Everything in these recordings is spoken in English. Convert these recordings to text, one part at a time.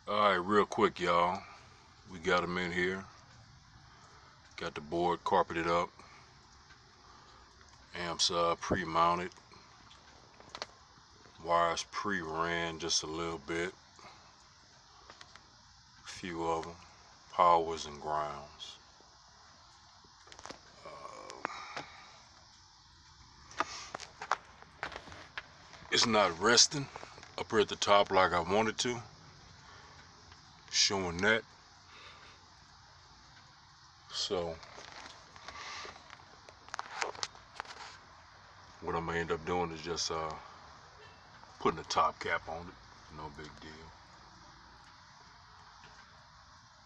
Alright, real quick, y'all. We got them in here. Got the board carpeted up. Amps pre-mounted. Wires pre-ran just a little bit. A few of them. Powers and grounds. It's not resting up here at the top like I wanted to. Showing that. So what I'm gonna end up doing is just putting a top cap on it. No big deal.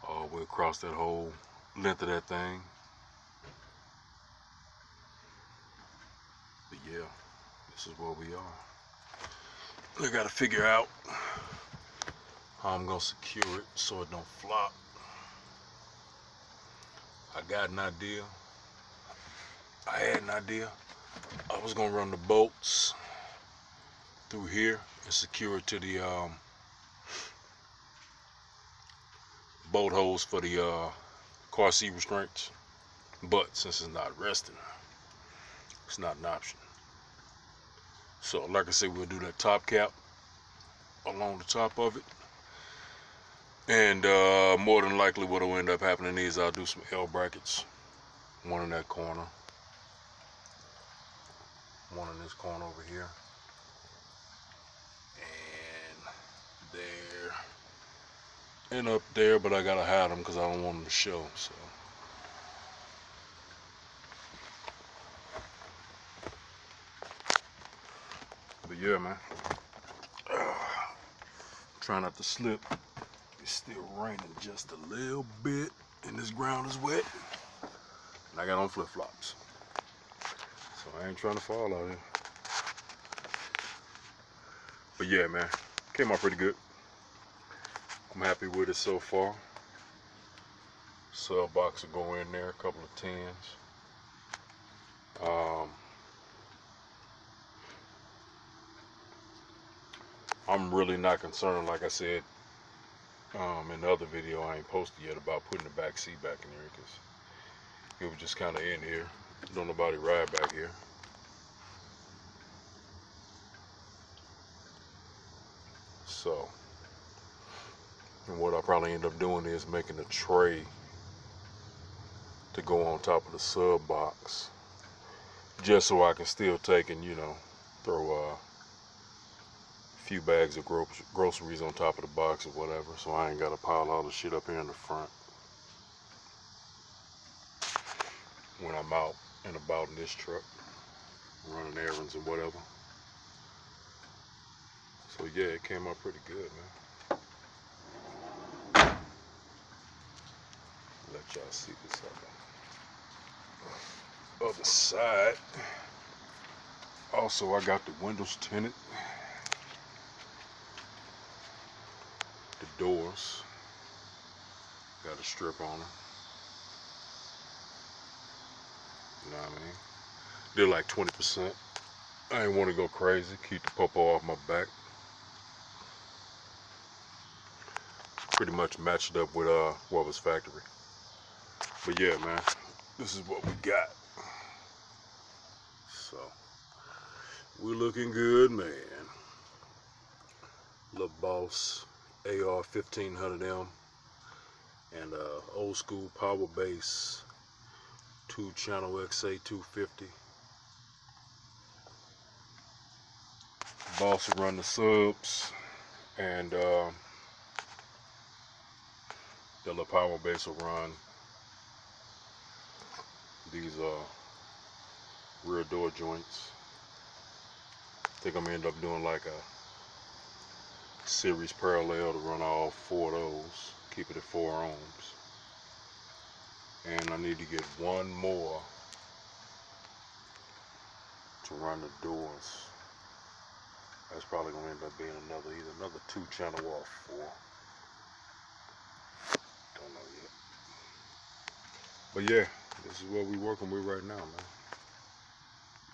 All the way across that whole length of that thing. But yeah, this is where we are. I gotta figure out how I'm gonna secure it so it don't flop. I got an idea. I had an idea. I was gonna run the bolts through here and secure it to the bolt holes for the car seat restraints. But since it's not resting, it's not an option. So like I said, we'll do that top cap along the top of it. And more than likely what will end up happening is I'll do some L brackets. One in that corner. One in this corner over here. And there. And up there, but I gotta hide them because I don't want them to show. So. But yeah, man. Try not to slip. It's still raining just a little bit, and this ground is wet. And I got on flip-flops. So I ain't trying to fall out here. But yeah, man. Came out pretty good. I'm happy with it so far. Sub box will go in there, a couple of 10s. I'm really not concerned, like I said in the other video I ain't posted yet, about putting the back seat back in here, because it was just kind of in here. Don't nobody ride back here. So, and what I'll probably end up doing is making a tray to go on top of the sub box, just so I can still take and, you know, throw a few bags of groceries on top of the box or whatever, so I ain't got to pile all the shit up here in the front when I'm out and about in this truck running errands and whatever. So yeah, it came out pretty good, man. Let y'all see this other side. Also, I got the windows tinted. The doors got a strip on them. You know what I mean? They're like 20%. I ain't want to go crazy. Keep the popo off my back. Pretty much matched up with what was factory. But yeah, man, this is what we got. So we're looking good, man. Little Boss AR 1500M and old school power bass 2-channel XA 250. Boss will run the subs, and the little power bass will run these rear door joints. I think I'm gonna end up doing like a series parallel to run all 4 of those, keep it at 4 ohms. And I need to get one more to run the doors. That's probably gonna end up being either another 2-channel or 4. Don't know yet. But yeah, this is what we're working with right now, man.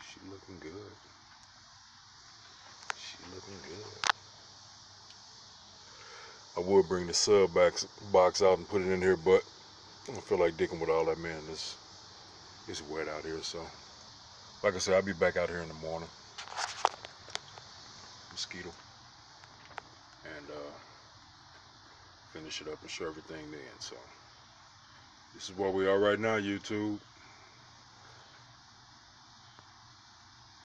She looking good. She looking good. I would bring the sub box out and put it in here, but I don't feel like digging with all that, man. It's wet out here, so like I said, I'll be back out here in the morning. Mosquito. And finish it up and show everything then. So this is where we are right now, YouTube.